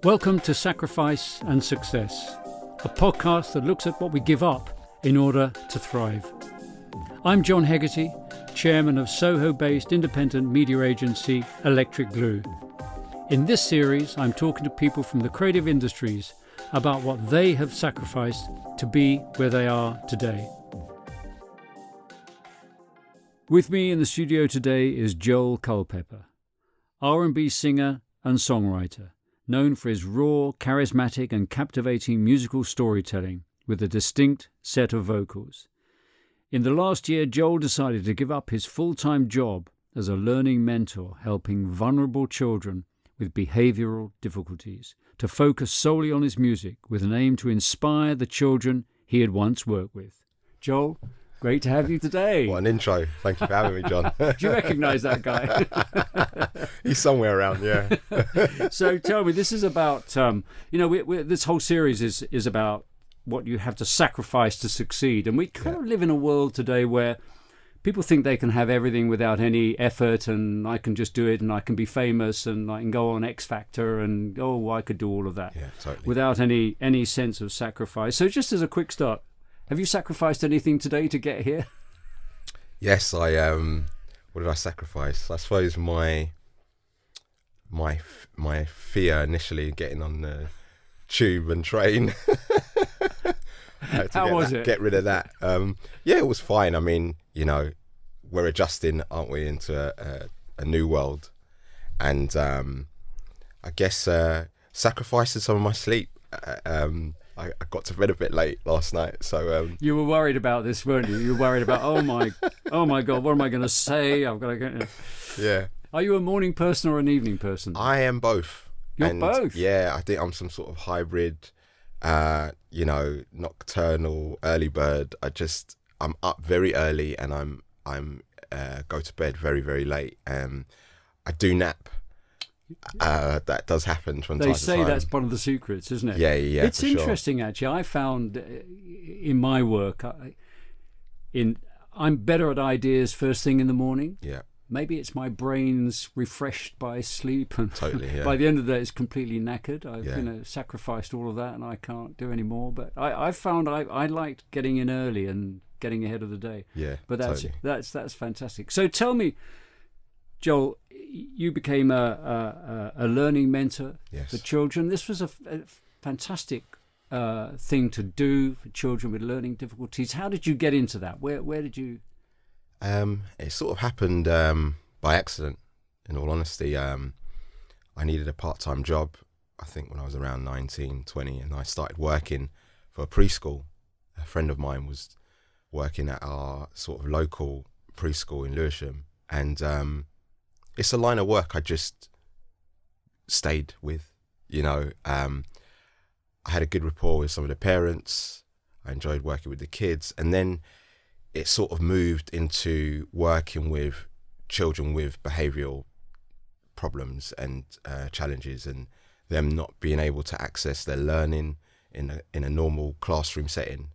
Welcome to Sacrifice and Success, a podcast that looks at what we give up in order to thrive. I'm John Hegarty, chairman of Soho-based independent media agency Electric Glue. In this series, I'm talking to people from the creative industries about what they have sacrificed to be where they are today. With me in the studio today is Sgt Culpepper, R&B singer and songwriter, known for his raw, charismatic and captivating musical storytelling with a distinct set of vocals. In the last year, Joel decided to give up his full-time job as a learning mentor helping vulnerable children with behavioural difficulties to focus solely on his music with an aim to inspire the children he had once worked with. Joel, great to have you today. What an intro. Thank you for having me, John. Do you recognise that guy? He's somewhere around, yeah. So tell me, this is about, this whole series is about what you have to sacrifice to succeed. And we kind of live in a world today where people think they can have everything without any effort, and I can just do it, and I can be famous, and I can go on X Factor, and I could do all of that without any sense of sacrifice. So just as a quick start, have you sacrificed anything today to get here? Yes, I what did I sacrifice? I suppose my fear initially getting on the tube and train. How was it? Get rid of that. Yeah, it was fine. I mean, we're adjusting, aren't we, into a new world, and I guess sacrificing some of my sleep. I got to bed a bit late last night, so you were worried about this, weren't you? You were worried about oh my God, what am I going to say? I've got to get. Yeah. Are you a morning person or an evening person? I am both. You're both. Yeah, I think I'm some sort of hybrid. Nocturnal early bird. I'm up very early and I'm go to bed very, very late. I do nap. That does happen from time to time. They say that's one of the secrets, isn't it? Yeah. It's interesting, actually. I found in my work, I'm better at ideas first thing in the morning. Yeah. Maybe it's my brain's refreshed by sleep, and totally, yeah. by the end of the day, it's completely knackered. I've sacrificed all of that, and I can't do any more. But I found I liked getting in early and getting ahead of the day. Yeah, but totally. that's fantastic. So tell me, Joel, you became a learning mentor for children. This was a fantastic thing to do for children with learning difficulties. How did you get into that? Where did you? It sort of happened by accident, in all honesty. I needed a part-time job, I think when I was around 19, 20, and I started working for a preschool. A friend of mine was working at our sort of local preschool in Lewisham, and it's a line of work I just stayed with. I had a good rapport with some of the parents. I enjoyed working with the kids, and then it sort of moved into working with children with behavioural problems and challenges, and them not being able to access their learning in a normal classroom setting.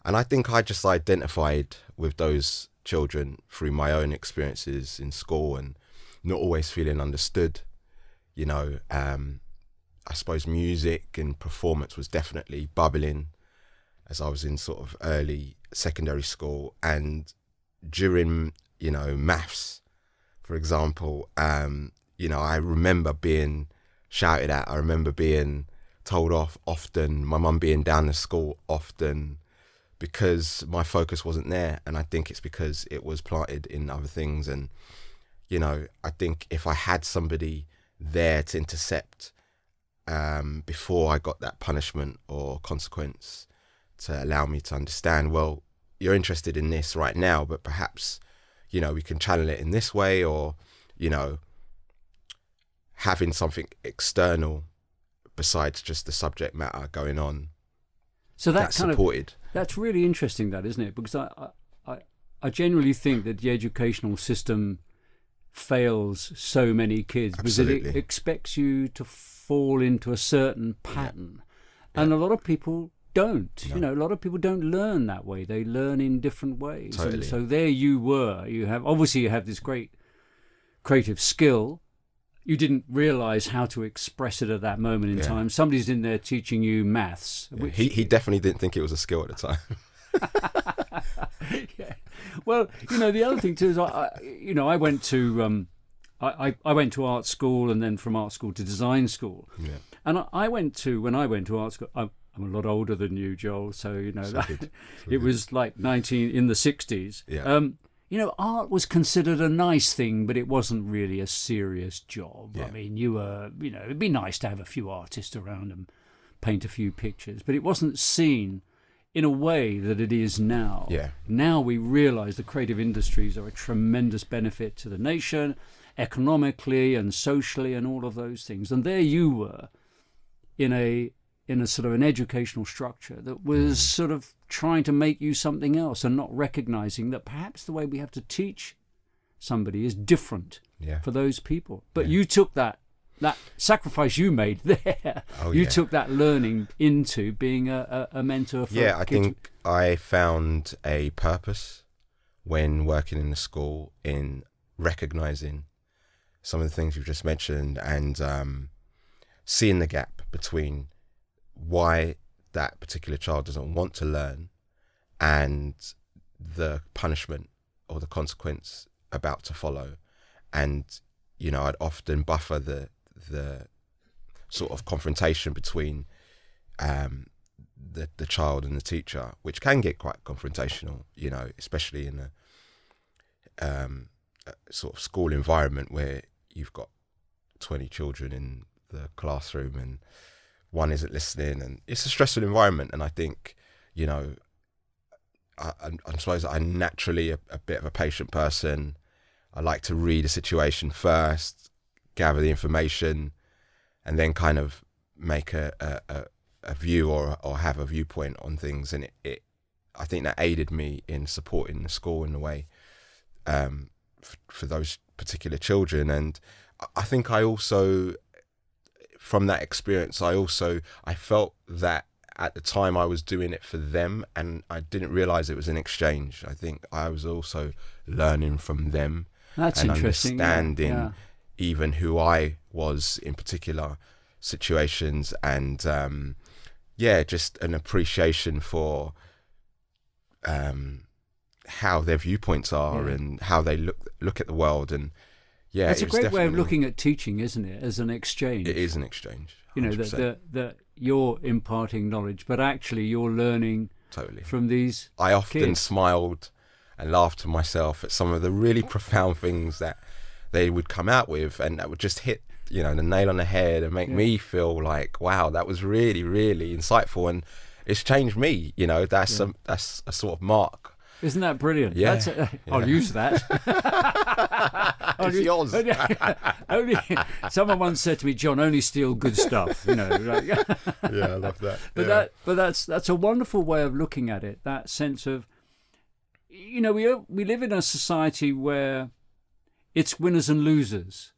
And I think I just identified with those children through my own experiences in school and not always feeling understood. I suppose music and performance was definitely bubbling as I was in sort of early secondary school, and during maths, for example, I remember being shouted at. I remember being told off often, my mum being down to school often, because my focus wasn't there. And I think it's because it was planted in other things. And I think if I had somebody there to intercept before I got that punishment or consequence, to allow me to understand, well, you're interested in this right now, but perhaps, we can channel it in this way, or, having something external besides just the subject matter going on. So that's supported. That's really interesting, that, isn't it? Because I generally think that the educational system fails so many kids. Absolutely. Because it expects you to fall into a certain pattern. Yeah. And a lot of people don't. No. A lot of people don't learn that way. They learn in different ways. Totally. And so there you were. You have this great creative skill. you didn't realise how to express it at that moment in time. Somebody's in there teaching you maths. Yeah. Which, He definitely didn't think it was a skill at the time. yeah. Well, the other thing too is I went to I went to art school, and then from art school to design school. Yeah. And when I went to art school, I'm a lot older than you, Joel. So it was like in the 60s. Yeah. Art was considered a nice thing, but it wasn't really a serious job. Yeah. I mean, it'd be nice to have a few artists around and paint a few pictures, but it wasn't seen in a way that it is now. Yeah. Now we realise the creative industries are a tremendous benefit to the nation, economically and socially and all of those things. And there you were in a sort of an educational structure that was sort of trying to make you something else, and not recognising that perhaps the way we have to teach somebody is different for those people. But you took that sacrifice you made there. You took that learning into being a mentor for I kids. think I found a purpose when working in the school in recognising some of the things you've just mentioned, and seeing the gap between why that particular child doesn't want to learn and the punishment or the consequence about to follow. And I'd often buffer the sort of confrontation between the child and the teacher, which can get quite confrontational, especially in a sort of school environment where you've got 20 children in the classroom and one isn't listening, and it's a stressful environment. And I think, I suppose I'm naturally a bit of a patient person. I like to read a situation first, gather the information, and then kind of make a view or have a viewpoint on things. And I think that aided me in supporting the school in a way for those particular children. And I think I also, from that experience, I felt that at the time I was doing it for them, and I didn't realise it was an exchange. I think I was also learning from them. That's and interesting. Understanding even who I was in particular situations, and just an appreciation for how their viewpoints are and how they look at the world. And it's a great way of looking at teaching, isn't it? As an exchange. It is an exchange. 100%. That you're imparting knowledge, but actually you're learning from these I often kids. Smiled and laughed to myself at some of the really profound things that they would come out with, and that would just hit the nail on the head and make me feel like, wow, that was really, really insightful, and it's changed me. That's a sort of mark. Isn't that brilliant? Yeah. I'll use that. It's yours. Only someone once said to me, "John, only steal good stuff." Yeah, I love that. But that's a wonderful way of looking at it. That sense of, we live in a society where it's winners and losers,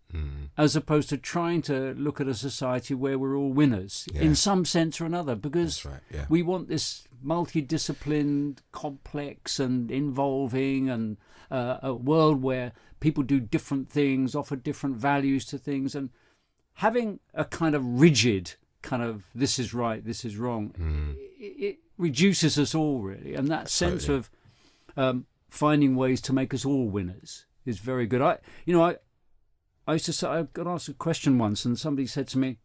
as opposed to trying to look at a society where we're all winners in some sense or another, because we want this multidisciplined, complex and involving, and a world where people do different things, offer different values to things, and having a kind of rigid kind of this is right, this is wrong, it reduces us all really, and that sense of finding ways to make us all winners is very good. I used to say, I got asked a question once, and somebody said to me,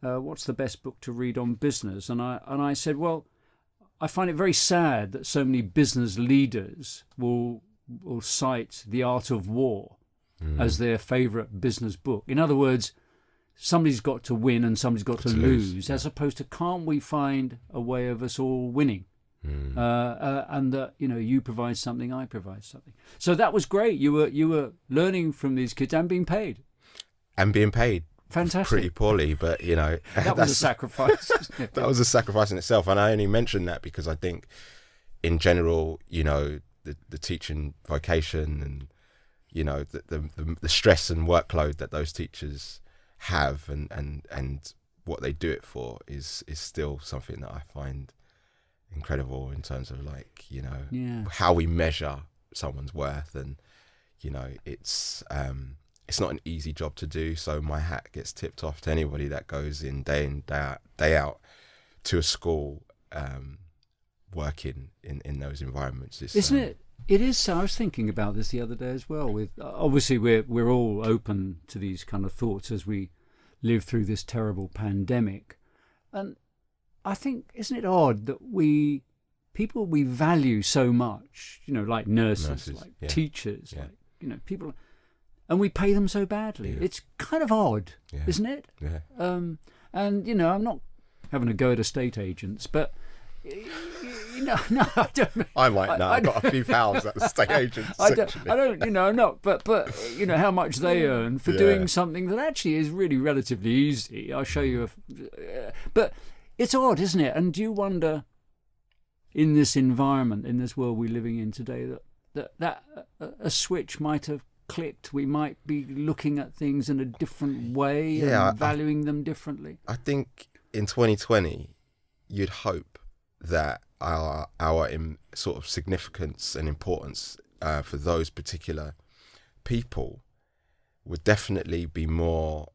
"What's the best book to read on business?" And I said, well, I find it very sad that so many business leaders will cite The Art of War as their favourite business book. In other words, somebody's got to win and somebody's got to lose, as opposed to, can't we find a way of us all winning? And that you provide something, I provide something. So that was great. You were learning from these kids and being paid. Fantastic. Pretty poorly, but that was a sacrifice. That was a sacrifice in itself, and I only mention that because I think, in general, the teaching vocation and the stress and workload that those teachers have and what they do it for is still something that I find incredible in terms of how we measure someone's worth, and it's it's not an easy job to do. So my hat gets tipped off to anybody that goes in, day out to a school, working in those environments. Isn't it? It is. So I was thinking about this the other day as well. With obviously we're all open to these kind of thoughts as we live through this terrible pandemic, and I think, isn't it odd that people we value so much, like nurses, like teachers, like people, and we pay them so badly. It's kind of odd, isn't it? Yeah. And I'm not having a go at estate agents, but. No, I don't. I might know. I've got a few pals at the estate agents. I don't. I'm not. But how much they earn for doing something that actually is really relatively easy. I'll show you. But it's odd, isn't it? And do you wonder, in this environment, in this world we're living in today, that a switch might have clicked? We might be looking at things in a different way and valuing them differently. I think in 2020, you'd hope that our sort of significance and importance for those particular people would definitely be more,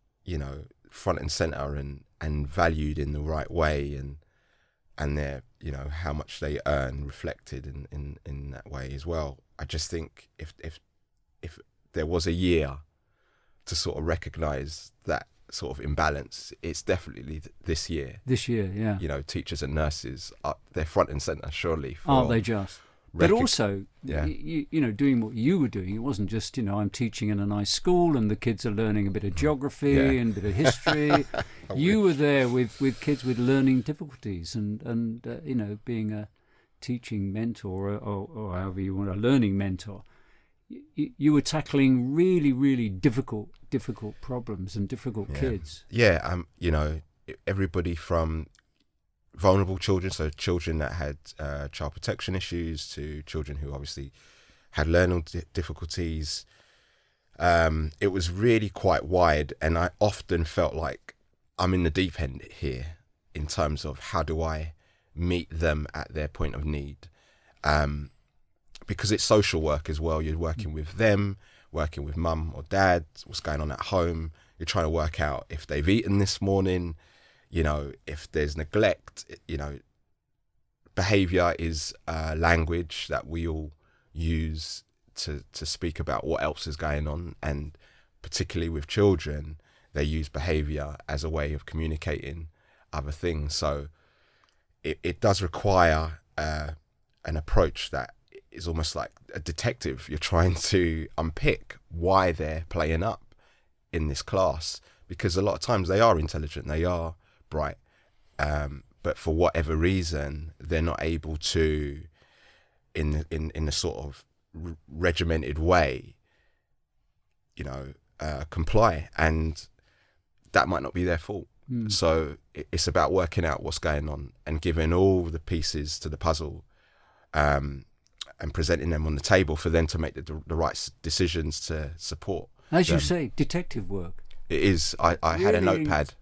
front and center and valued in the right way, and their, how much they earn reflected in that way as well. I just think if there was a year to sort of recognise that sort of imbalance, it's definitely this year. Yeah. Teachers and nurses they're front and center, surely. Aren't they just? But also, doing what you were doing, it wasn't just, I'm teaching in a nice school and the kids are learning a bit of geography and a bit of history. You were there with kids with learning difficulties and being a teaching mentor or however you want, a learning mentor. You were tackling really, really difficult problems and difficult kids. Yeah, everybody from vulnerable children, so children that had child protection issues, to children who obviously had learning difficulties. It was really quite wide, and I often felt like I'm in the deep end here in terms of how do I meet them at their point of need. Because it's social work as well. You're working with them, working with mum or dad, what's going on at home. You're trying to work out if they've eaten this morning, if there's neglect. Behaviour is language that we all use to speak about what else is going on. And particularly with children, they use behaviour as a way of communicating other things. So it does require an approach that is almost like a detective. You're trying to unpick why they're playing up in this class, because a lot of times they are intelligent, they are bright, but for whatever reason they're not able to, in a sort of regimented way, comply, and that might not be their fault. So it's about working out what's going on and giving all the pieces to the puzzle, and presenting them on the table for them to make the right decisions to support. As you say, detective work. It is. I really had a notepad.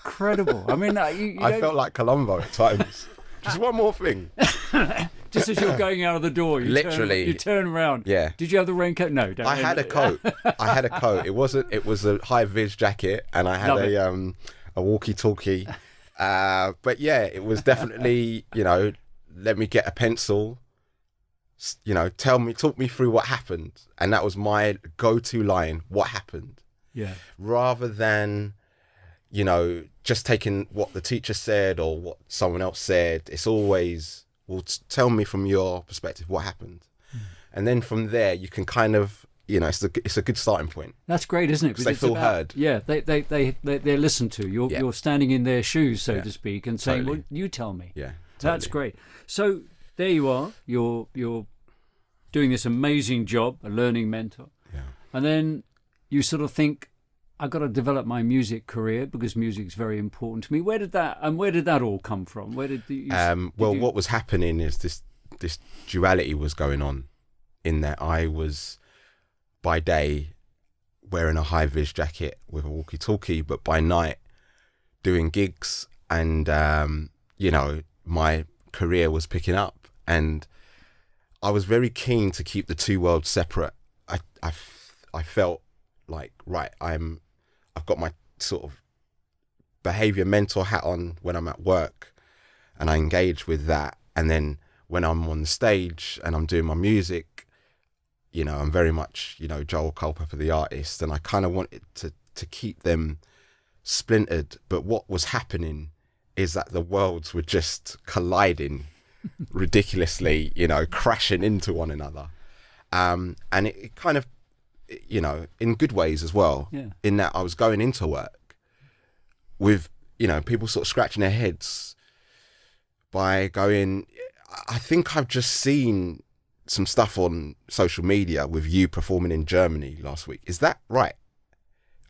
Incredible. I mean, I felt like Columbo at times. Just one more thing. Just as you're going out of the door, you turn around. Yeah. Did you have the raincoat? No. I had a coat. It was a high vis jacket, and I had a walkie-talkie. But yeah, it was definitely, let me get a pencil. Talk me through what happened. And that was my go-to line, what happened? Yeah. Rather than, just taking what the teacher said or what someone else said. It's always, tell me from your perspective what happened. And then from there, you can kind of, it's a good starting point. That's great, isn't it? Because they feel heard. Yeah, they're listened to. You're standing in their shoes, so to speak, and saying, well, you tell me. Yeah, That's great. So there you are. You're doing this amazing job, a learning mentor. Yeah. And then you sort of think, I've got to develop my music career because music's very important to me. Where did that all come from? Where did what was happening is this duality was going on, in that I was by day wearing a high vis jacket with a walkie-talkie, but by night doing gigs, and my career was picking up, and I was very keen to keep the two worlds separate. I felt like, right, I've got my sort of behaviour mentor hat on when I'm at work, and I engage with that. And then when I'm on the stage and I'm doing my music, you know, I'm very much, you know, Joel Culpepper, the artist, and I kind of wanted to keep them splintered. But what was happening is that the worlds were just colliding ridiculously, you know, crashing into one another. And it kind of, you know, in good ways as well, in that I was going into work with, you know, people sort of scratching their heads by going, I think I've just seen some stuff on social media with you performing in Germany last week. Is that right?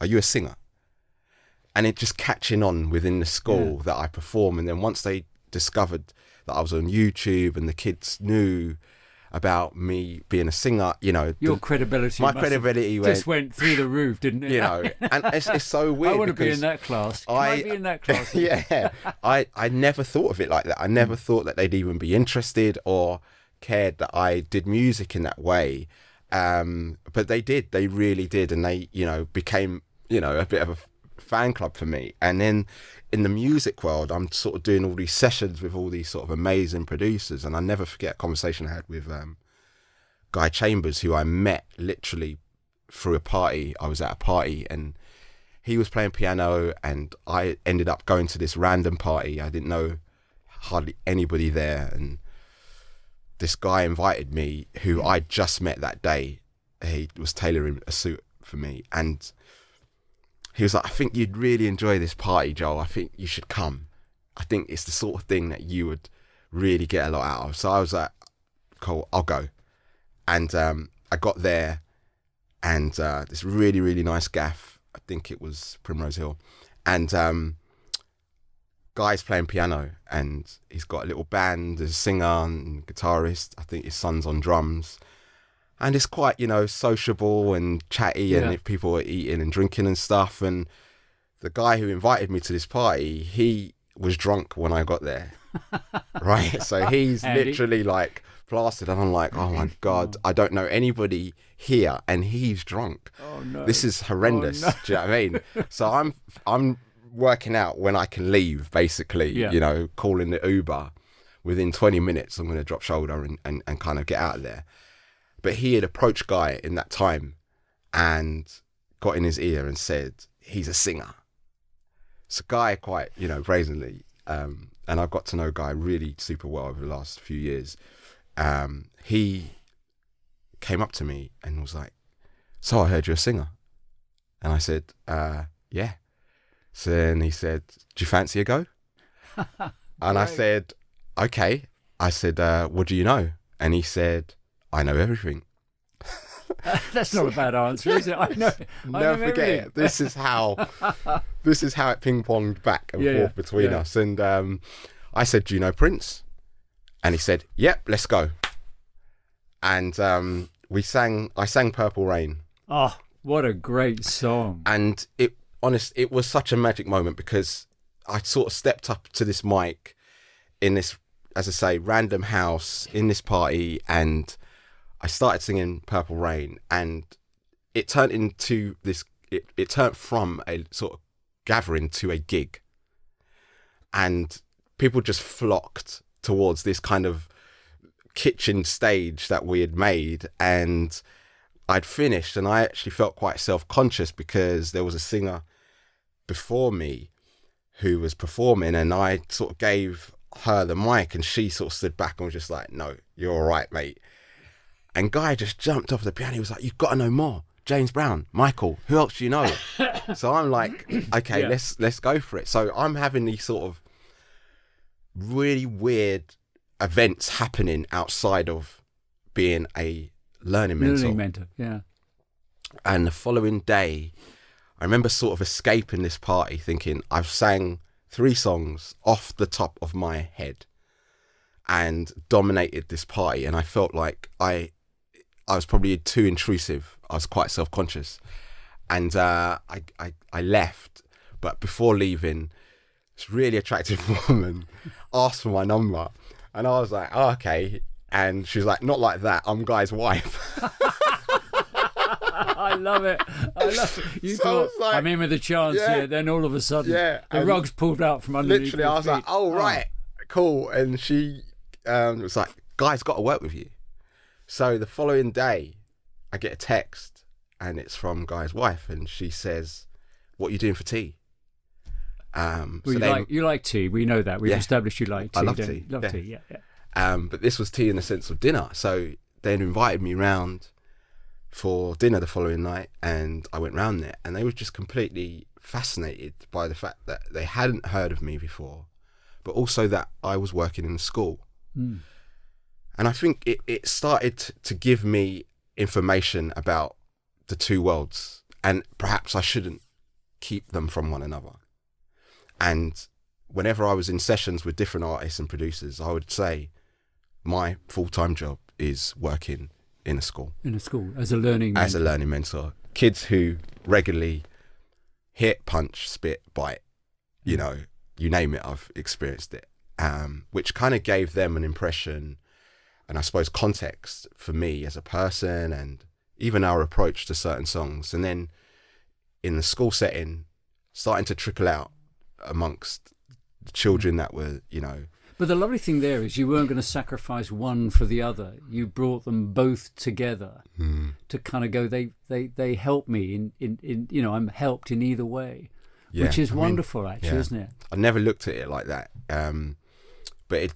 Are you a singer? And it just catching on within the school that I perform. And then once they discovered that I was on YouTube and the kids knew about me being a singer, you know, your credibility, my credibility just went through the roof, didn't it? You know, and it's so weird. I want to be in that class. Can I be in that class? Yeah, I never thought of it like that. I never thought that they'd even be interested or cared that I did music in that way. But they did. They really did, and they, you know, became, you know, a bit of a fan club for me. And then in the music world, I'm sort of doing all these sessions with all these sort of amazing producers, and I never forget a conversation I had with Guy Chambers, who I met literally through a party. I was at a party and he was playing piano, and I ended up going to this random party. I didn't know hardly anybody there, and this guy invited me, who I just met that day. He was tailoring a suit for me, and he was like, I think you'd really enjoy this party, Joel. I think you should come. I think it's the sort of thing that you would really get a lot out of. So I was like, cool, I'll go. And I got there, and this really, really nice gaff. I think it was Primrose Hill. And Guy's playing piano, and he's got a little band. There's a singer and guitarist. I think his son's on drums. And it's quite, you know, sociable and chatty, and if people are eating and drinking and stuff. And the guy who invited me to this party, he was drunk when I got there, right? So he's literally like plastered, and I'm like, oh my God, I don't know anybody here, and he's drunk. Oh no, this is horrendous. Oh, no. Do you know what I mean? So I'm working out when I can leave, basically. You know, calling the Uber. Within 20 minutes, I'm going to drop shoulder and kind of get out of there. But he had approached Guy in that time and got in his ear and said, he's a singer. So Guy quite, you know, brazenly, and I've got to know Guy really super well over the last few years. He came up to me and was like, so I heard you're a singer. And I said, yeah. So then he said, do you fancy a go? And I said, okay. I said, what do you know? And he said, I know everything. That's not a bad answer, is it? I know. Never forget it. This is how it ping-ponged back and forth between us. And I said, do you know Prince? And he said, yep, let's go. And I sang Purple Rain. Oh, what a great song. And it was such a magic moment, because I sort of stepped up to this mic in this, as I say, random house in this party, and I started singing Purple Rain, and it turned into this, it turned from a sort of gathering to a gig. And people just flocked towards this kind of kitchen stage that we had made, and I'd finished, and I actually felt quite self-conscious because there was a singer before me who was performing, and I sort of gave her the mic, and she sort of stood back and was just like, no, you're all right, mate. And Guy just jumped off the piano. He was like, you've got to know more. James Brown, Michael, who else do you know? So I'm like, okay, let's go for it. So I'm having these sort of really weird events happening outside of being a learning mentor. Yeah. And the following day, I remember sort of escaping this party thinking, I've sang 3 songs off the top of my head and dominated this party. And I felt like I was probably too intrusive. I was quite self-conscious. And I left. But before leaving, this really attractive woman asked for my number. And I was like, oh, okay. And she was like, not like that. I'm Guy's wife. I I love it. I love it. You So I thought, was like, I'm in with a chance here. Then all of a sudden, the and rug's pulled out from underneath literally, your I was like, feet. oh, right, cool. And she was like, guy's got to work with you. So the following day, I get a text, and it's from Guy's wife, and she says, what are you doing for tea? Well, you like tea. We know that. We've established you like tea. I love tea. Love tea, yeah. But this was tea in the sense of dinner. So they invited me round for dinner the following night, and I went round there, and they were just completely fascinated by the fact that they hadn't heard of me before, but also that I was working in the school. And I think it started to give me information about the two worlds, and perhaps I shouldn't keep them from one another. And whenever I was in sessions with different artists and producers, I would say my full-time job is working in a school. In a school, as a learning mentor. As a learning mentor. Kids who regularly hit, punch, spit, bite, you know, you name it, I've experienced it. Which kind of gave them an impression and I suppose context for me as a person and even our approach to certain songs. And then in the school setting, starting to trickle out amongst the children that were, you know. But the lovely thing there is you weren't going to sacrifice one for the other. You brought them both together to kind of go, they help me in you know, I'm helped in either way, which is wonderful, actually, isn't it? I never looked at it like that. But it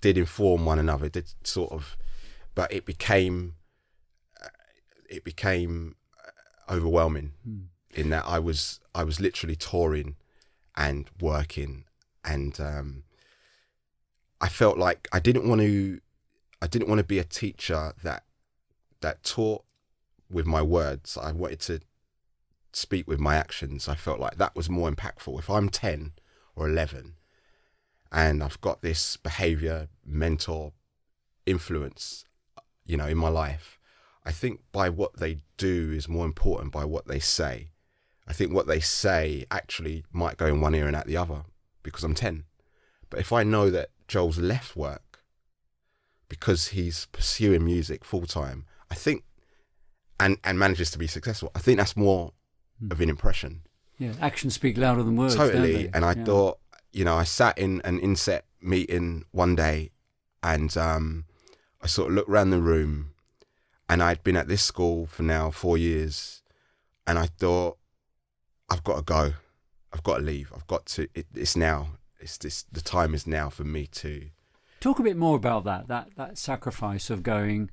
did inform one another. It did sort of, but it became overwhelming in that I was literally touring and working, and I felt like I didn't want to be a teacher that taught with my words. I wanted to speak with my actions. I felt like that was more impactful. If I'm 10 or 11 and I've got this behavior mentor influence, you know, in my life, I think by what they do is more important by what they say. I think what they say actually might go in one ear and out the other because I'm 10. But if I know that Joel's left work because he's pursuing music full time, I think, and manages to be successful, I think that's more of an impression. Yeah, actions speak louder than words. Totally. And I thought, you know, I sat in an inset meeting one day and I sort of looked around the room, and I'd been at this school for now 4 years, and I thought, I've got to go. I've got to leave. I've got to, it's now. The time is now for me to... Talk a bit more about that sacrifice of going,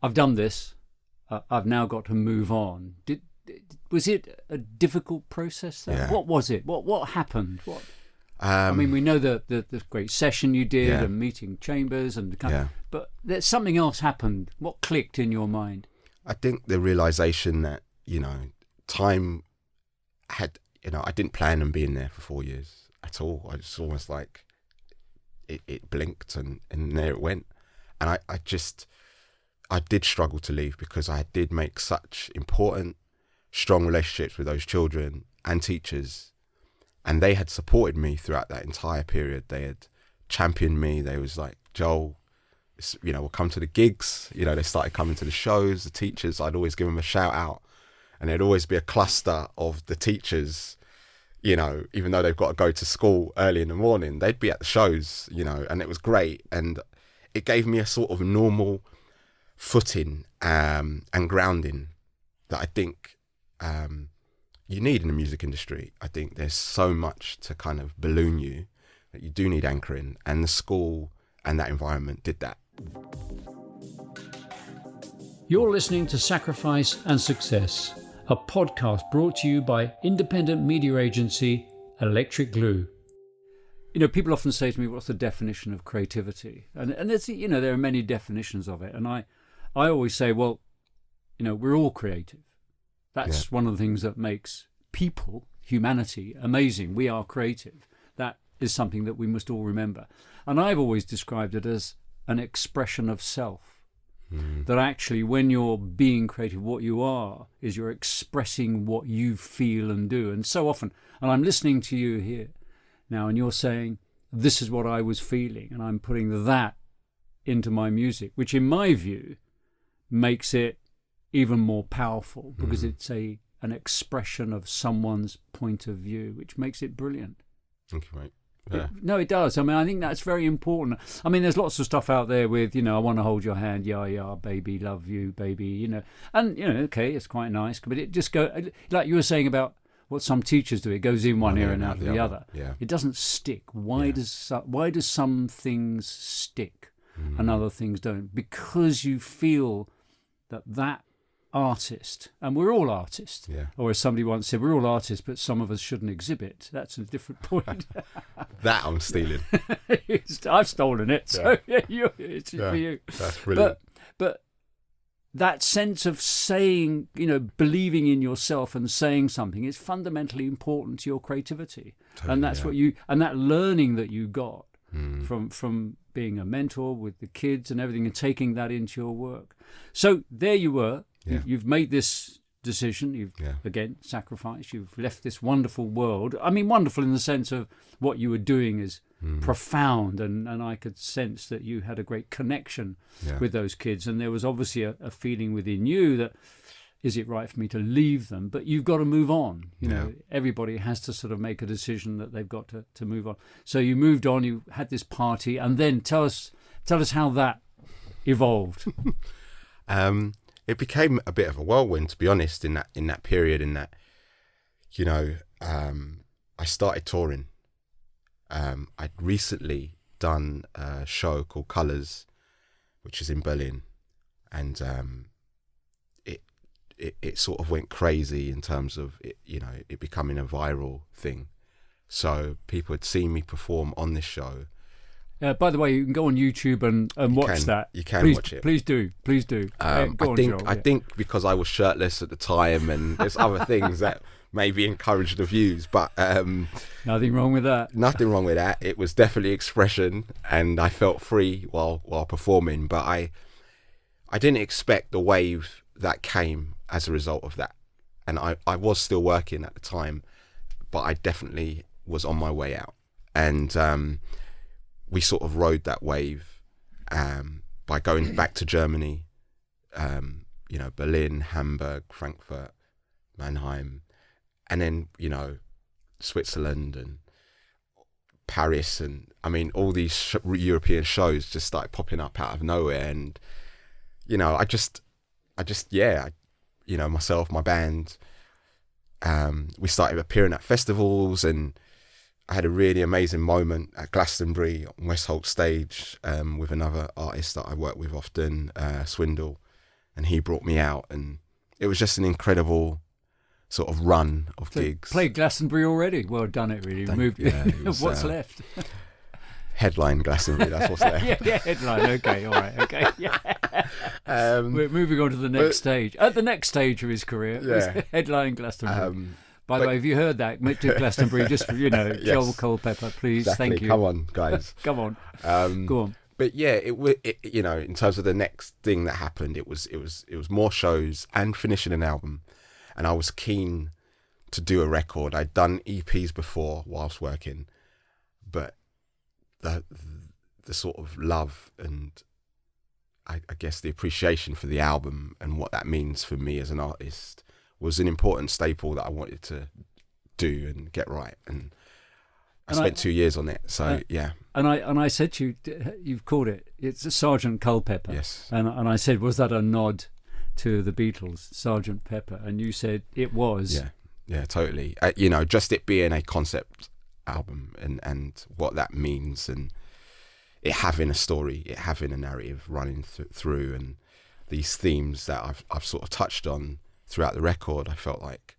I've done this, I've now got to move on. Was it a difficult process there? Yeah. What was it? What happened? I mean, we know the great session you did and meeting chambers and but there's something else happened. What clicked in your mind? I think the realization that, you know, time had, you know, I didn't plan on being there for 4 years at all. It's almost like it blinked and there it went. And I did struggle to leave because I did make such important, strong relationships with those children and teachers. And they had supported me throughout that entire period. They had championed me. They was like, Joel, you know, we'll come to the gigs. You know, they started coming to the shows. The teachers, I'd always give them a shout out. And there'd always be a cluster of the teachers, you know, even though they've got to go to school early in the morning, they'd be at the shows, you know, and it was great. And it gave me a sort of normal footing and grounding that I think you need in the music industry. I think there's so much to kind of balloon you that you do need anchoring, and the school and that environment did that. You're listening to Sacrifice and Success, a podcast brought to you by independent media agency Electric Glue. You know, people often say to me, what's the definition of creativity? And there's, you know, there are many definitions of it. And I always say, well, you know, we're all creative. That's one of the things that makes people, humanity, amazing. We are creative. That is something that we must all remember. And I've always described it as an expression of self. That actually when you're being creative, what you are is you're expressing what you feel and do. And so often, and I'm listening to you here now, and you're saying, this is what I was feeling, and I'm putting that into my music, which in my view makes it even more powerful because it's an expression of someone's point of view, which makes it brilliant. Thank you, mate. Yeah. No, it does. I mean, I think that's very important. I mean, there's lots of stuff out there with, you know, I want to hold your hand, yeah, baby, love you, baby, you know. And, you know, okay, it's quite nice, but it just like you were saying about what some teachers do, it goes in one ear and out of the other. Yeah. It doesn't stick. Why does some things stick and other things don't? Because you feel that artist, and we're all artists, or as somebody once said, we're all artists, but some of us shouldn't exhibit. That's a different point. That I'm stealing. I've stolen it, so it's for you. That's brilliant. But that sense of saying, you know, believing in yourself and saying something is fundamentally important to your creativity. Totally, and that's what and that learning that you got from being a mentor with the kids and everything, and taking that into your work. So there you were. You've made this decision. You've again sacrificed. You've left this wonderful world. I mean, wonderful in the sense of what you were doing is profound, and I could sense that you had a great connection with those kids, and there was obviously a feeling within you that, is it right for me to leave them? But you've got to move on. You know, everybody has to sort of make a decision that they've got to move on. So you moved on. You had this party, and then tell us how that evolved. It became a bit of a whirlwind, to be honest, in that period. In that, you know, I started touring. I'd recently done a show called Colours, which is in Berlin, and it sort of went crazy in terms of it, you know, it becoming a viral thing. So people had seen me perform on this show. By the way, you can go on YouTube and watch that. You can watch it. Please do. I think because I was shirtless at the time, and there's other things that maybe encouraged the views, but nothing wrong with that. Nothing wrong with that. It was definitely expression, and I felt free while performing. But I didn't expect the wave that came as a result of that, and I was still working at the time, but I definitely was on my way out, and we sort of rode that wave by going back to Germany, you know, Berlin, Hamburg, Frankfurt, Mannheim, and then, you know, Switzerland and Paris, and I mean, all these European shows just started popping up out of nowhere, and you know, I just, you know, myself, my band, we started appearing at festivals, and I had a really amazing moment at Glastonbury on Westholt stage with another artist that I work with often, Swindle, and he brought me out, and it was just an incredible sort of run of gigs. Played Glastonbury already. Well done, it really. What's left? Headline Glastonbury, that's what's left. yeah, headline. Okay, all right, okay. Yeah. We're moving on to the next stage. At the next stage of his career, headline Glastonbury. By the way, have you heard that? To Glastonbury, just, you know, yes. Joel Culpepper, please, exactly. Thank you. Come on, guys. Come on. Go on. But yeah, it you know, in terms of the next thing that happened, it was more shows and finishing an album, and I was keen to do a record. I'd done EPs before whilst working, but the sort of love and I guess the appreciation for the album and what that means for me as an artist was an important staple that I wanted to do and get right, and I spent 2 years on it. So yeah. And I said to you, you've called it's a Sgt Culpepper. Yes. And I said, was that a nod to the Beatles, Sgt Pepper? And you said it was. Yeah, totally. You know, just it being a concept album and what that means, and it having a story, it having a narrative running through, and these themes that I've sort of touched on throughout the record, I felt like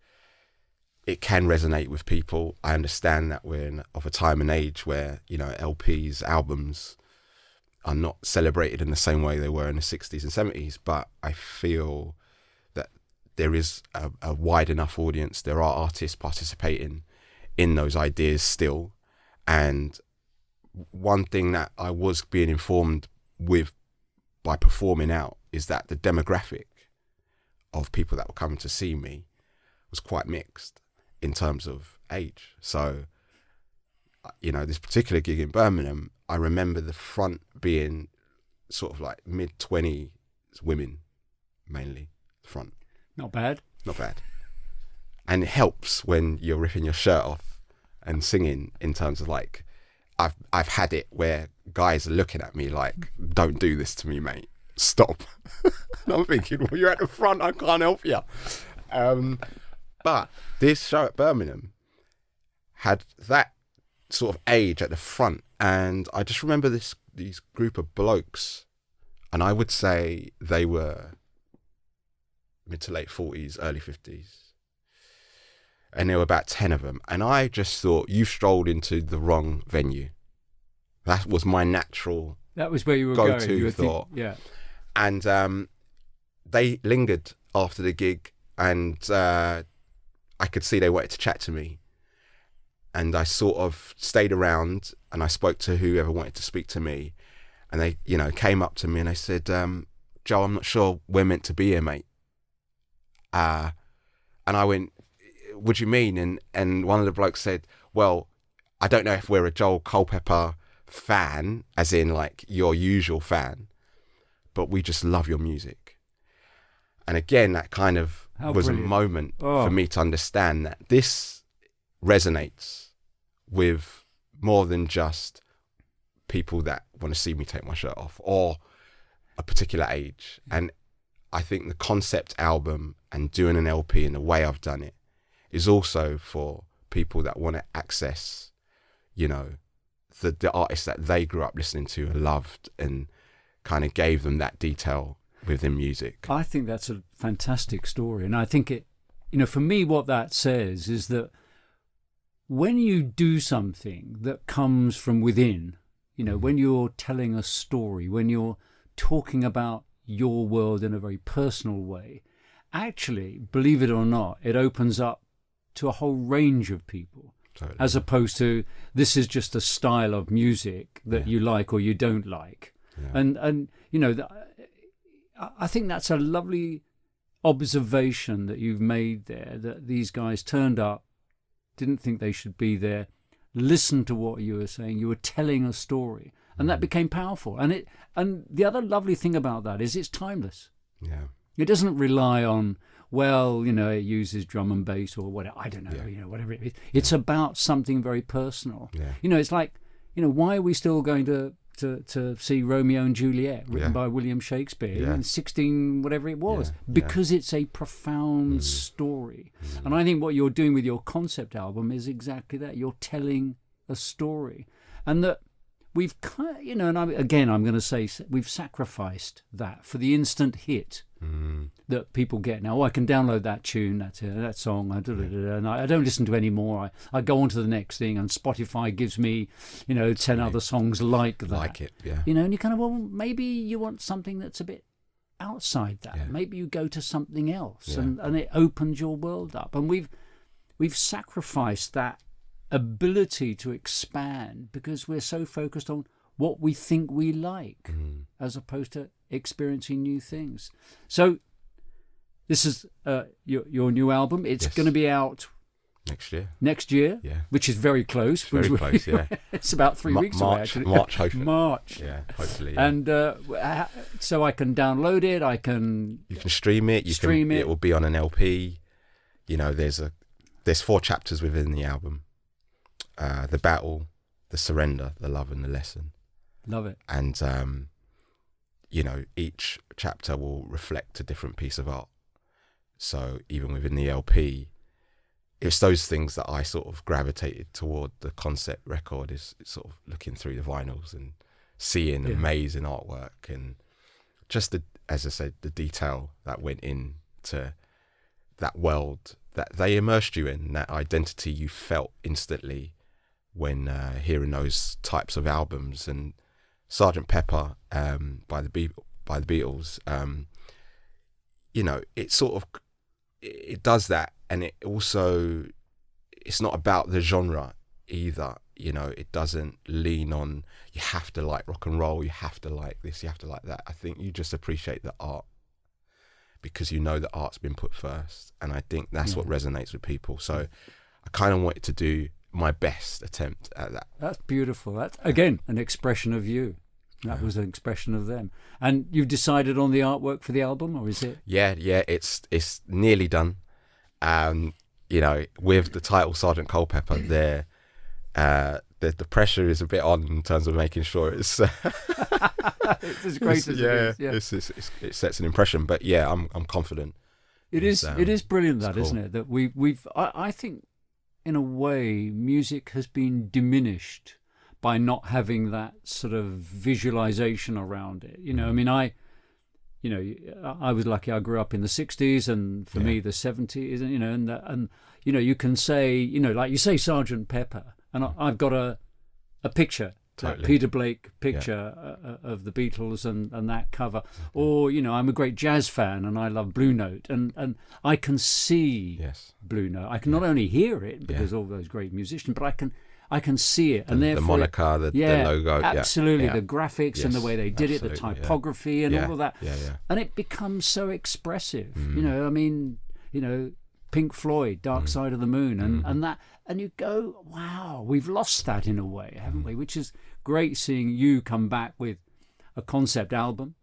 it can resonate with people. I understand that we're of a time and age where, you know, LPs, albums are not celebrated in the same way they were in the 60s and 70s, but I feel that there is a wide enough audience. There are artists participating in those ideas still. And one thing that I was being informed with by performing out is that the demographic of people that were coming to see me was quite mixed in terms of age. So, you know, this particular gig in Birmingham, I remember the front being sort of like mid-20s women, mainly. front. Not bad. Not bad. And it helps when you're ripping your shirt off and singing, in terms of like, I've had it where guys are looking at me like, don't do this to me, mate. Stop. And I'm thinking, well, you're at the front, I can't help you. But this show at Birmingham had that sort of age at the front, and I just remember these group of blokes, and I would say they were mid to late 40s, early 50s, and there were about 10 of them, and I just thought, you've strolled into the wrong venue. That was my natural That was where you were go-to going. You were thought. yeah. And they lingered after the gig, and I could see they wanted to chat to me. And I sort of stayed around, and I spoke to whoever wanted to speak to me. And they, came up to me and they said, Joe, I'm not sure we're meant to be here, mate. And I went, what do you mean? And one of the blokes said, well, I don't know if we're a Joel Culpepper fan, as in like your usual fan, but we just love your music. And again, that kind of was brilliant. A moment for me to understand that this resonates with more than just people that want to see me take my shirt off or a particular age. And I think the concept album and doing an LP in the way I've done it is also for people that want to access, the artists that they grew up listening to and loved, and kind of gave them that detail within music. I think that's a fantastic story. And I think it, for me, what that says is that when you do something that comes from within, when you're telling a story, when you're talking about your world in a very personal way, actually, believe it or not, it opens up to a whole range of people. Totally. As opposed to, this is just a style of music that you like or you don't like. Yeah. And I think that's a lovely observation that you've made there, that these guys turned up, didn't think they should be there, listened to what you were saying, you were telling a story, and that became powerful. And the other lovely thing about that is it's timeless. Yeah. It doesn't rely on, it uses drum and bass or whatever, I don't know, whatever it is. It's about something very personal. Yeah. It's like, why are we still going to see Romeo and Juliet, written by William Shakespeare in 16 whatever it was, because it's a profound story. And I think what you're doing with your concept album is exactly that. You're telling a story, and that we've and I'm going to say we've sacrificed that for the instant hit that people get now. I can download that tune, that song, and I don't listen to any more. I go on to the next thing, and Spotify gives me 10 other songs like that. Like it, yeah. And you kind of, maybe you want something that's a bit outside that. Yeah. Maybe you go to something else, and it opens your world up. And we've sacrificed that ability to expand because we're so focused on what we think we like as opposed to experiencing new things. So this is your new album. It's going to be out next year, which is very close. Very close, yeah. It's about 3 weeks away, actually. March, hopefully. March. Yeah, hopefully. Yeah. And so I can download it. You can stream it. It will be on an LP. There's 4 chapters within the album. The battle, the surrender, the love, and the lesson. Love it. And each chapter will reflect a different piece of art. So even within the LP, it's those things that I sort of gravitated toward the concept record, is sort of looking through the vinyls and seeing amazing artwork, and just as I said, the detail that went into that world that they immersed you in, that identity you felt instantly when hearing those types of albums. And Sgt Pepper by the Beatles, it sort of, it does that, and it also, it's not about the genre either. It doesn't lean on, you have to like rock and roll, you have to like this, you have to like that. I think you just appreciate the art because the art's been put first, and I think that's what resonates with people. So I kind of wanted to do my best attempt at that. That's beautiful. That's, again, an expression of you. That was an expression of them. And you've decided on the artwork for the album, or is it? Yeah, it's nearly done. You know, with the title Sgt Culpepper, there, the pressure is a bit on in terms of making sure it's It's as great as it is. It sets an impression. But yeah, I'm confident. It is brilliant, that, cool. isn't it? That I think, in a way, music has been diminished by not having that sort of visualization around it. You know, I mean, I was lucky. I grew up in the 60s, and for me, the 70s. You know, and you know, you can say, you know, like you say, Sgt Pepper, and I've got a picture. Totally. Like Peter Blake picture of the Beatles and that cover. Or, you know, I'm a great jazz fan and I love Blue Note, and I can see Blue Note. I can not only hear it because all those great musicians, but I can see it, and therefore the moniker, the logo, absolutely, the graphics and the way they did it, the typography and all of that, and it becomes so expressive. You know, I mean, you know, Pink Floyd, Dark Side of the Moon, and that, and you go, wow, we've lost that in a way, haven't we? Which is great seeing you come back with a concept album,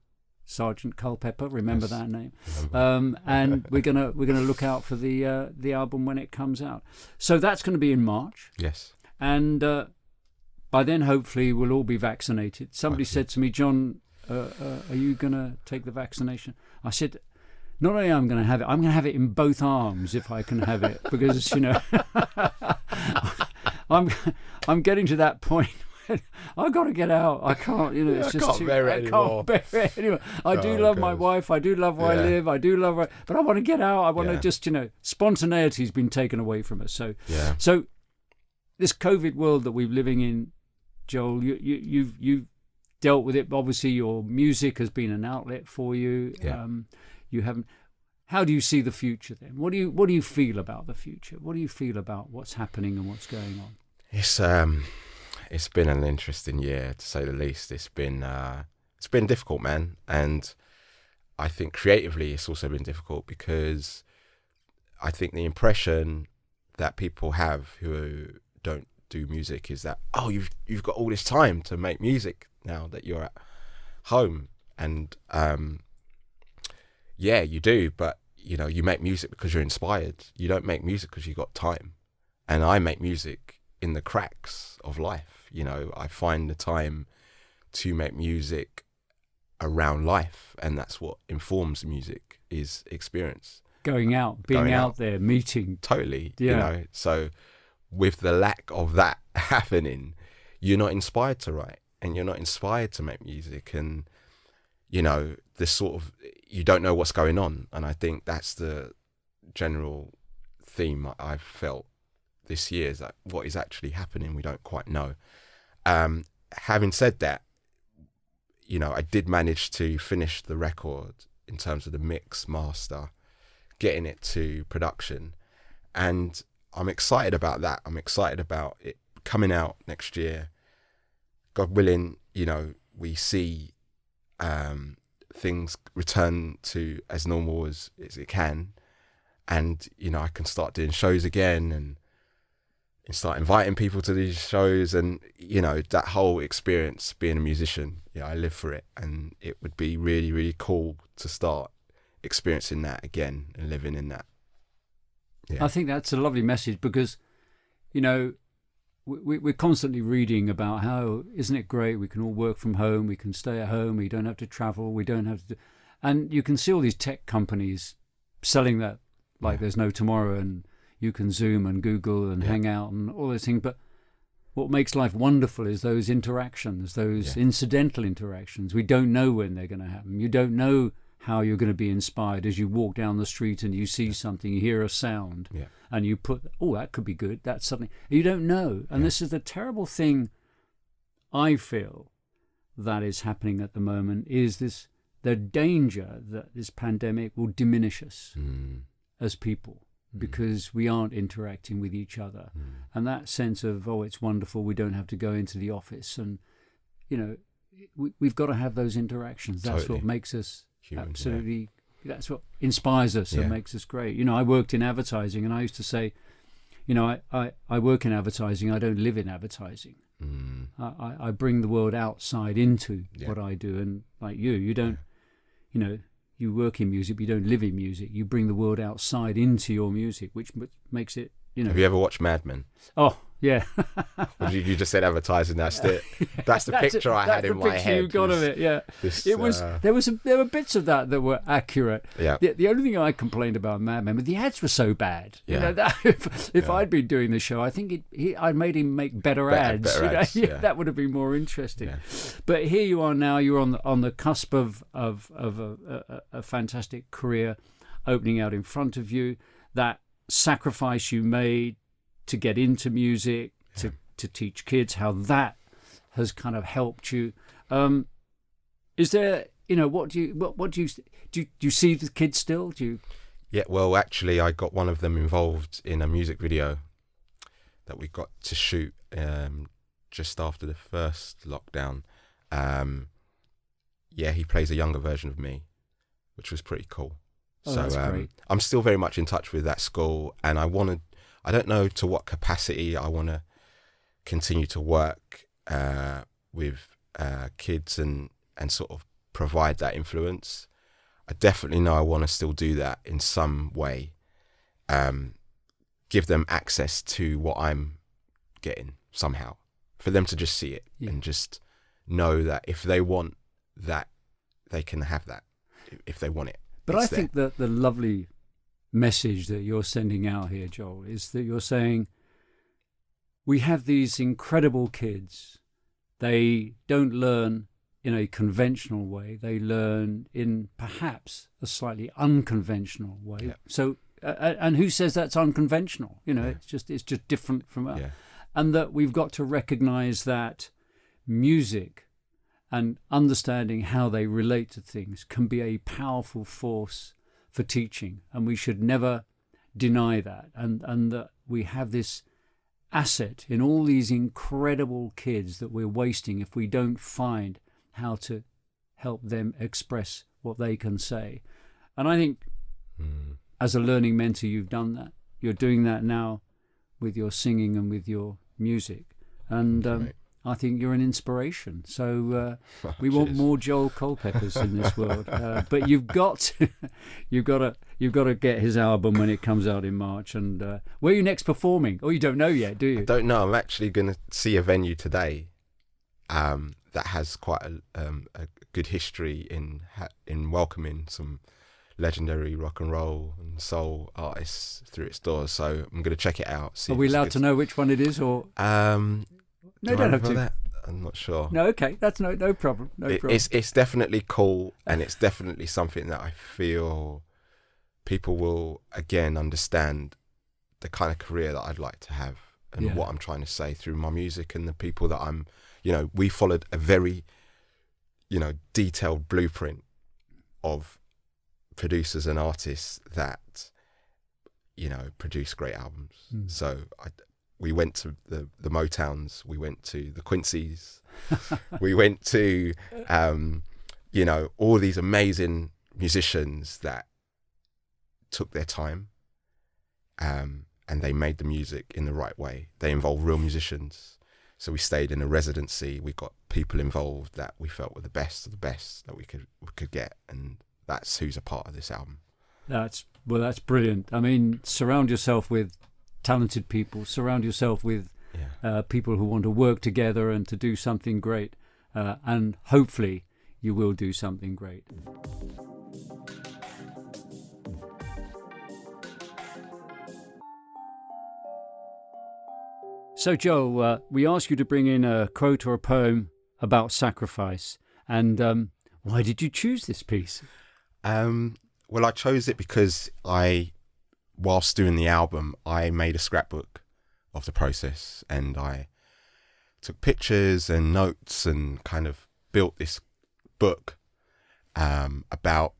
Sgt Culpepper. Remember that name, and we're gonna look out for the album when it comes out. So that's going to be in March. Yes. And by then, hopefully, we'll all be vaccinated. Somebody said to me, John, are you going to take the vaccination? I said, not only am I going to have it, I'm going to have it in both arms if I can have it, because, you know, I'm getting to that point where I've got to get out. I can't, you know, it's just too. I can't bear it anymore. I do love my wife. I do love where I live. I do love, but I want to get out. I want to just, you know, spontaneity's been taken away from us. So, this COVID world that we're living in, Joel, you've dealt with it. Obviously, your music has been an outlet for you. You haven't. How do you see the future then? What do you feel about the future? What do you feel about what's happening and what's going on? It's been an interesting year, to say the least. It's been difficult, man, and I think creatively it's also been difficult, because I think the impression that people have who don't do music is that, oh, you've got all this time to make music now that you're at home, and yeah, you do, but you know, you make music because you're inspired. You don't make music because you've got time. And I make music in the cracks of life. You know, I find the time to make music around life, and that's what informs music, is experience. Being out there, meeting. Totally, you know. So with the lack of that happening, you're not inspired to write, and you're not inspired to make music, and you know, this sort of, you don't know what's going on. And I think that's the general theme I've felt this year, is that what is actually happening, we don't quite know. Having said that, you know, I did manage to finish the record in terms of the mix, master, getting it to production, and I'm excited about that. I'm excited about it coming out next year. God willing, you know, we see things return to as normal as it can, and you know, I can start doing shows again and start inviting people to these shows, and you know, that whole experience being a musician, yeah, I live for it, and it would be really, really cool to start experiencing that again and living in that. Yeah. I think that's a lovely message, because you know, we're constantly reading about how, isn't it great, we can all work from home, we can stay at home, we don't have to travel, we don't have to and you can see all these tech companies selling that like there's no tomorrow, and you can Zoom and Google and hang out and all those things. But what makes life wonderful is those interactions, those incidental interactions. We don't know when they're going to happen. You don't know how you're going to be inspired as you walk down the street and you see something, you hear a sound, and you put, oh, that could be good, that's something. You don't know. And this is the terrible thing I feel that is happening at the moment, is the danger that this pandemic will diminish us as people, because we aren't interacting with each other. And that sense of, oh, it's wonderful, we don't have to go into the office, and you know, we've got to have those interactions. That's what makes us human, absolutely, that's what inspires us and makes us great. You know, I worked in advertising, and I used to say, you know, I work in advertising, I don't live in advertising. I bring the world outside into Yeah. what I do, and like you don't, you know, you work in music, but you don't live in music. You bring the world outside into your music, which makes it, you know. Have you ever watched Mad Men? Oh, yeah. Or you just said advertising. That's the picture I had in my head. That's the picture you got of it. Yeah, it was. There were bits of that were accurate. Yeah. The only thing I complained about Mad Men, but the ads were so bad. Yeah. You know, that, if I'd been doing the show, I think I'd made him make better ads. Better ads, Yeah, yeah. that would have been more interesting. Yeah. But here you are now. You're on the cusp of a fantastic career opening out in front of you. That sacrifice you made to get into music, to teach kids, how that has kind of helped you. Is there, you know, what do you see the kids still? Yeah, well, actually, I got one of them involved in a music video that we got to shoot just after the first lockdown. Yeah, he plays a younger version of me, which was pretty cool. Oh, that's great. I'm still very much in touch with that school, and I don't know to what capacity I want to continue to work with kids and sort of provide that influence. I definitely know I want to still do that in some way, give them access to what I'm getting somehow, for them to just see it and just know that if they want that, they can have that if they want it. But I think that the lovely message that you're sending out here, Joel, is that you're saying we have these incredible kids. They don't learn in a conventional way. They learn in perhaps a slightly unconventional way. Yeah. So, and who says that's unconventional? You know, it's just different from us. Yeah. And that we've got to recognise that music and understanding how they relate to things can be a powerful force for teaching, and we should never deny that, and that we have this asset in all these incredible kids that we're wasting if we don't find how to help them express what they can say. And I think as a learning mentor, you've done that. You're doing that now with your singing and with your music, and I think you're an inspiration. So we want more Joel Culpeppers in this world. But you've got to get his album when it comes out in March. And where are you next performing? Oh, you don't know yet, do you? I don't know. I'm actually going to see a venue today that has quite a good history in welcoming some legendary rock and roll and soul artists through its doors. So I'm going to check it out. Are we allowed to know which one it is, or? No, don't have to. That? I'm not sure. No, okay, that's no problem. No problem. It's definitely cool, and it's definitely something that I feel people will again understand the kind of career that I'd like to have and what I'm trying to say through my music, and the people that I'm. You know, we followed a very, detailed blueprint of producers and artists that, produce great albums. So we went to the Motowns, we went to the Quincy's, we went to, all these amazing musicians that took their time and they made the music in the right way. They involved real musicians. So we stayed in a residency. We got people involved that we felt were the best of the best that we could get. And that's who's a part of this album. That's brilliant. I mean, surround yourself with talented people, surround yourself with people who want to work together and to do something great, and hopefully you will do something great. So Joel, we asked you to bring in a quote or a poem about sacrifice, and why did you choose this piece? Well, I chose it because whilst doing the album, I made a scrapbook of the process, and I took pictures and notes and kind of built this book about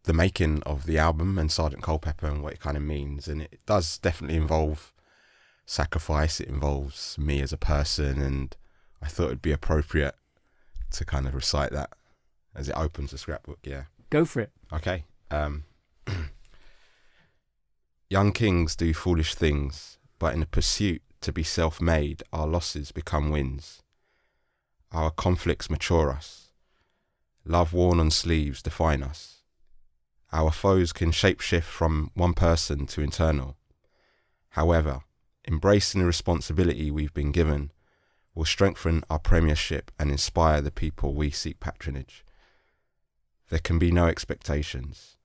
the making of the album and Sgt Culpepper and what it kind of means. And it does definitely involve sacrifice. It involves me as a person, and I thought it'd be appropriate to kind of recite that as it opens the scrapbook. Yeah. Go for it. Okay. Young kings do foolish things, but in the pursuit to be self-made, our losses become wins. Our conflicts mature us. Love worn on sleeves define us. Our foes can shapeshift from one person to internal. However, embracing the responsibility we've been given will strengthen our premiership and inspire the people we seek patronage. There can be no expectations,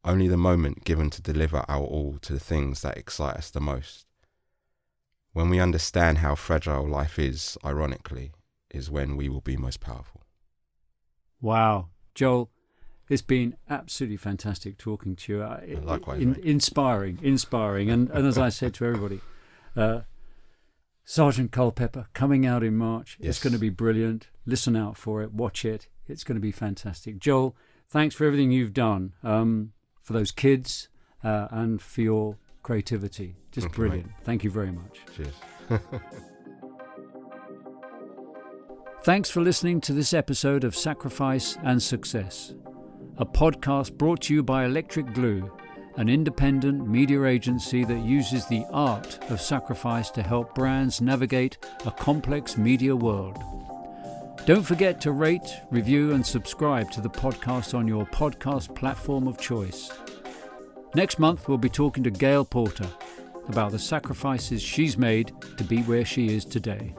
only the moment given to deliver our all to the things that excite us the most. When we understand how fragile life is, ironically, is when we will be most powerful. Wow. Joel, it's been absolutely fantastic talking to you. Likewise, mate. Inspiring. And as I said to everybody, Sgt Culpepper coming out in March. Yes. It's going to be brilliant. Listen out for it. Watch it. It's going to be fantastic. Joel, thanks for everything you've done for those kids and for your creativity. Just brilliant. Thank you very much. Cheers. Thanks for listening to this episode of Sacrifice and Success, a podcast brought to you by Electric Glue, an independent media agency that uses the art of sacrifice to help brands navigate a complex media world. Don't forget to rate, review and subscribe to the podcast on your podcast platform of choice. Next month we'll be talking to Gail Porter about the sacrifices she's made to be where she is today.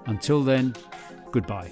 Until then, goodbye.